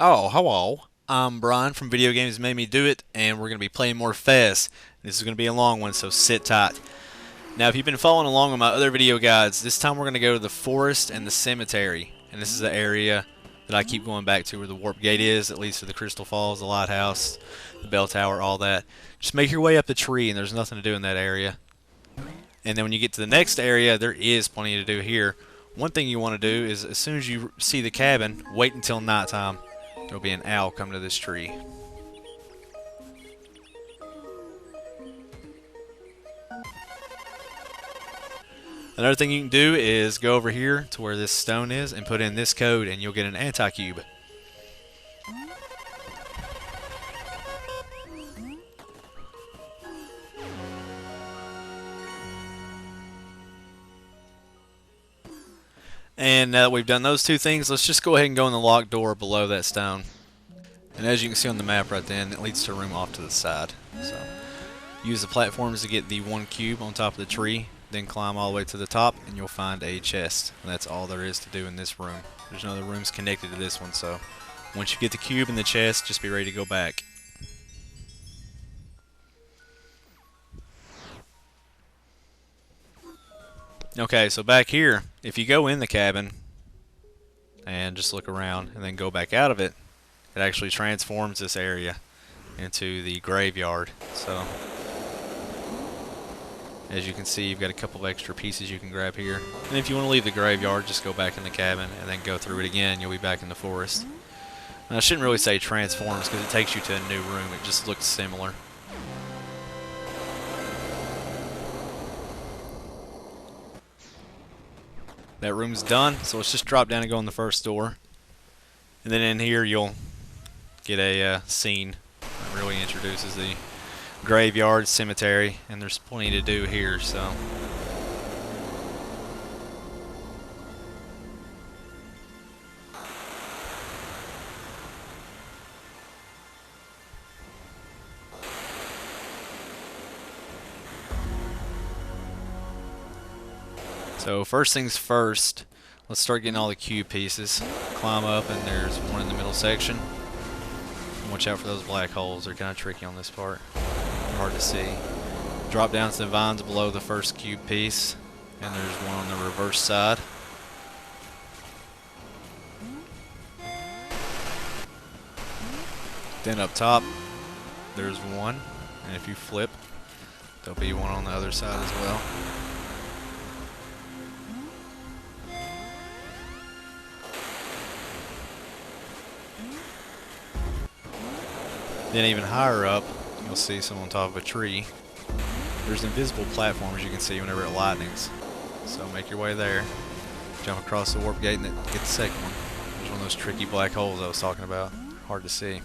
Oh, hello. I'm Brian from Video Games Made Me Do It, and we're going to be playing more Fez. This is going to be a long one, so sit tight. Now, if you've been following along on my other video guides, this time we're going to go to the forest and the cemetery. And this is the area that I keep going back to where the warp gate is, that leads to the Crystal Falls, the lighthouse, the bell tower, all that. Just make your way up the tree, and there's nothing to do in that area. And then when you get to the next area, there is plenty to do here. One thing you want to do is, as soon as you see the cabin, wait until nighttime. There'll be an owl come to this tree. Another thing you can do is go over here to where this stone is and put in this code and you'll get an anti-cube. And now that we've done those two things, let's just go ahead and go in the locked door below that stone. And as you can see on the map right then, it leads to a room off to the side. So use the platforms to get the one cube on top of the tree, then climb all the way to the top and you'll find a chest. And that's all there is to do in this room. There's no other rooms connected to this one, so once you get the cube and the chest, just be ready to go back. Okay, so back here, if you go in the cabin and just look around and then go back out of it, it actually transforms this area into the graveyard. So as you can see, you've got a couple of extra pieces you can grab here. And if you want to leave the graveyard, just go back in the cabin and then go through it again. You'll be back in the forest. And I shouldn't really say transforms because it takes you to a new room. It just looks similar. That room's done, so let's just drop down and go in the first door. And then in here you'll get a scene that really introduces the graveyard, cemetery, and there's plenty to do here, so. So first things first, let's start getting all the cube pieces. Climb up and there's one in the middle section. Watch out for those black holes, they're kind of tricky on this part. Hard to see. Drop down to the vines below the first cube piece, and there's one on the reverse side. Then up top, there's one, and if you flip, there'll be one on the other side as well. Then even higher up, you'll see some on top of a tree. There's invisible platforms you can see whenever it lightnings. So make your way there. Jump across the warp gate and then get the second one. There's one of those tricky black holes I was talking about. Hard to see.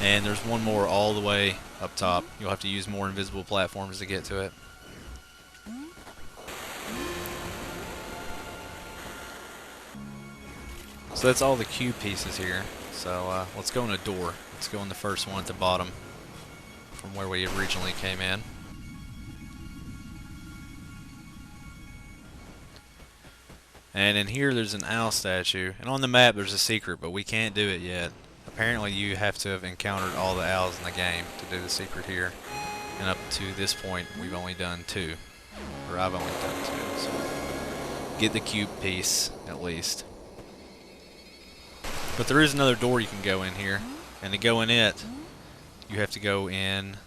And there's one more all the way up top. You'll have to use more invisible platforms to get to it. So that's all the cube pieces here. So let's go in a door. Let's go in the first one at the bottom from where we originally came in. And in here there's an owl statue. And on the map there's a secret, but we can't do it yet. Apparently you have to have encountered all the owls in the game to do the secret here. And up to this point we've only done 2. Or I've only done 2. So get the cube piece at least. But there is another door you can go in here. And to go in it, you have to go in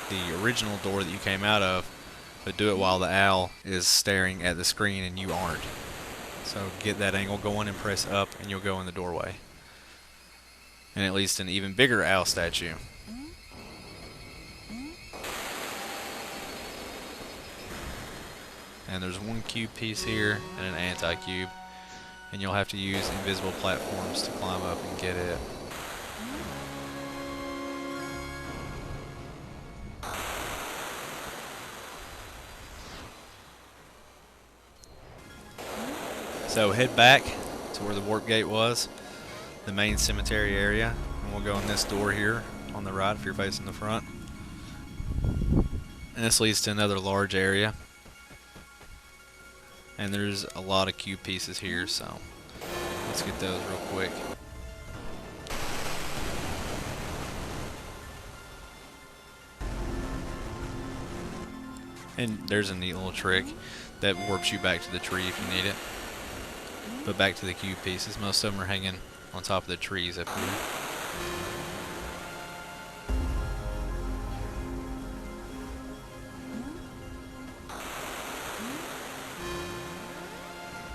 the original door that you came out of, but do it while the owl is staring at the screen and you aren't. So get that angle going and press up and you'll go in the doorway. And at least an even bigger owl statue. And there's one cube piece here and an anti-cube. And you'll have to use invisible platforms to climb up and get it. So head back to where the warp gate was, the main cemetery area, and we'll go in this door here on the right if you're facing the front. And this leads to another large area. And there's a lot of cube pieces here, so let's get those real quick. And there's a neat little trick that warps you back to the tree if you need it. But back to the cube pieces. Most of them are hanging on top of the trees up here.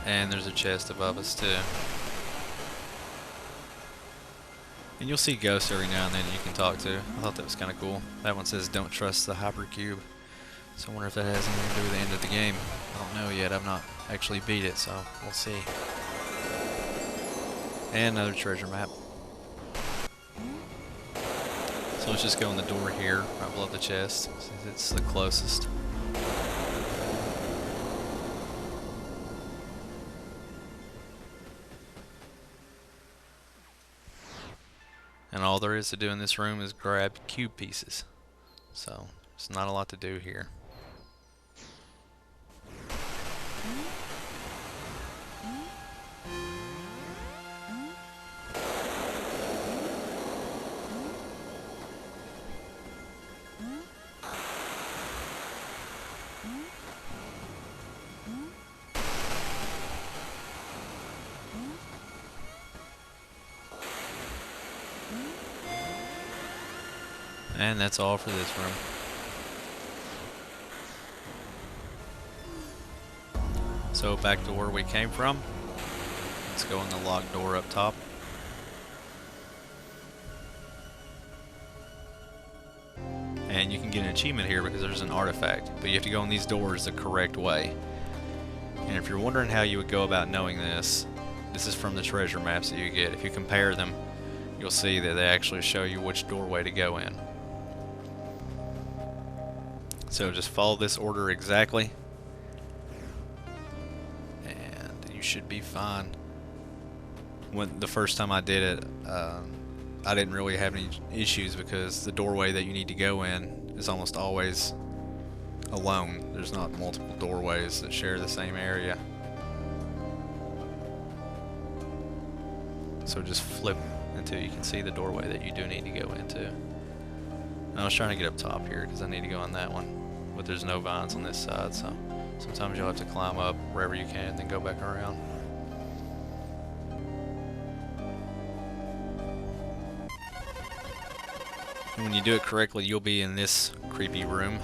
And there's a chest above us too. And you'll see ghosts every now and then you can talk to. I thought that was kind of cool. That one says don't trust the hypercube. So I wonder if that has anything to do with the end of the game. I don't know yet. I've not actually beat it, so we'll see. And another treasure map. So let's just go in the door here, right below the chest, since it's the closest. And all there is to do in this room is grab cube pieces. So there's not a lot to do here. And that's all for this room. So back to where we came from. Let's go in the locked door up top. And you can get an achievement here because there's an artifact, but you have to go in these doors the correct way. And if you're wondering how you would go about knowing this, this is from the treasure maps that you get. If you compare them, you'll see that they actually show you which doorway to go in. So just follow this order exactly, and you should be fine. When the first time I did it, I didn't really have any issues because the doorway that you need to go in is almost always alone. There's not multiple doorways that share the same area. So just flip until you can see the doorway that you do need to go into. And I was trying to get up top here because I need to go on that one, but there's no vines on this side, so sometimes you'll have to climb up wherever you can and then go back around. And when you do it correctly, you'll be in this creepy room.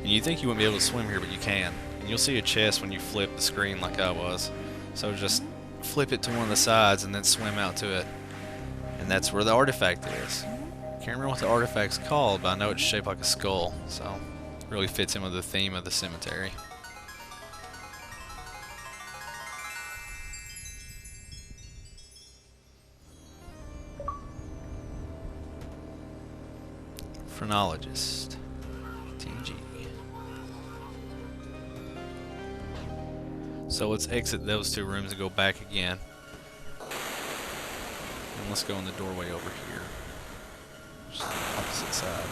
And you think you wouldn't be able to swim here, but you can. And you'll see a chest when you flip the screen like I was. So just flip it to one of the sides and then swim out to it. And that's where the artifact is. Can't remember what the artifact's called, but I know it's shaped like a skull, so it really fits in with the theme of the cemetery. Phrenologist. TG. So let's exit those two rooms and go back again. And let's go in the doorway over here. Just on the opposite side.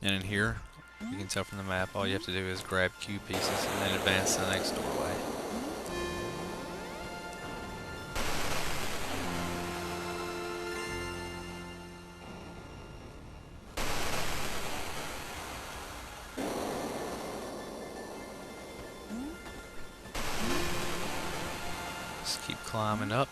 And in here, you can tell from the map, all you have to do is grab cube pieces and then advance to the next doorway. Just keep climbing up.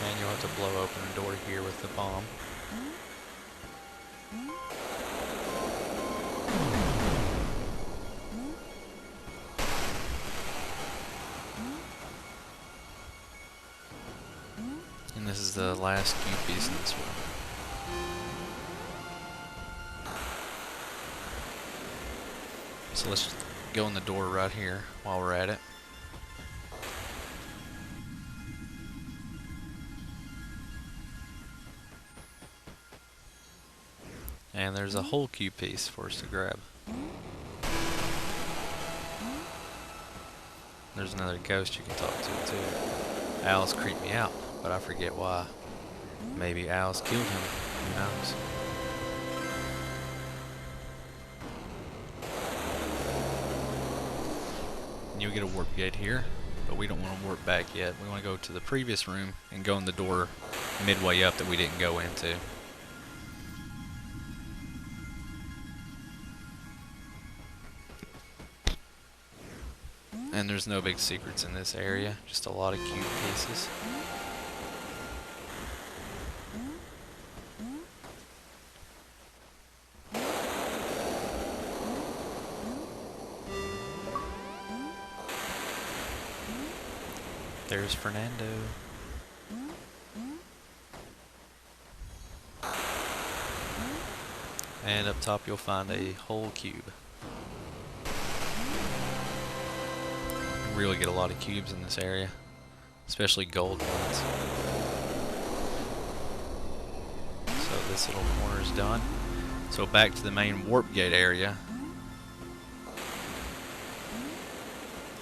And you'll have to blow open the door here with the bomb. And this is the last cube piece in this room. So let's go in the door right here while we're at it. And there's a whole cube piece for us to grab. There's another ghost you can talk to too. Alice creeped me out, but I forget why. Maybe Alice killed him. Who knows? and you'll get a warp gate here, but we don't want to warp back yet. We want to go to the previous room and go in the door midway up that we didn't go into. And there's no big secrets in this area, just a lot of cube pieces. There's Fernando. And up top you'll find a whole cube. You really get a lot of cubes in this area, especially gold ones. So this little corner is done. So back to the main warp gate area.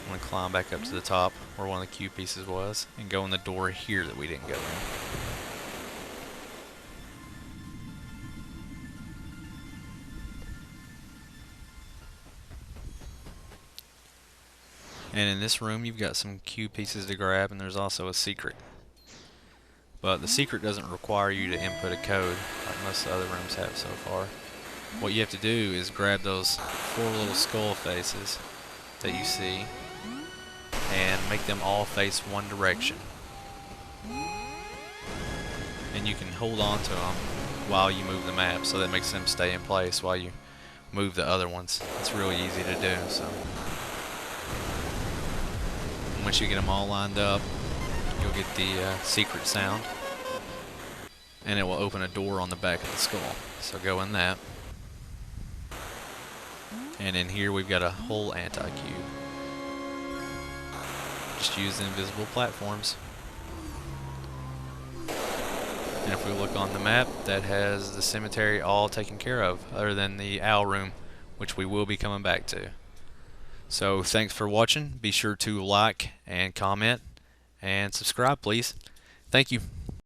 I'm going to climb back up to the top where one of the cube pieces was and go in the door here that we didn't go in. And in this room you've got some cube pieces to grab, and there's also a secret. But the secret doesn't require you to input a code like most of the other rooms have so far. What you have to do is grab those 4 little skull faces that you see and make them all face one direction. And you can hold on to them while you move the map, so that makes them stay in place while you move the other ones. It's really easy to do. So once you get them all lined up, you'll get the secret sound, and it will open a door on the back of the skull. So go in that. And in here we've got a whole anti-cube. Just use the invisible platforms. And if we look on the map, that has the cemetery all taken care of, other than the owl room, which we will be coming back to. So thanks for watching. Be sure to like and comment and subscribe, please. Thank you.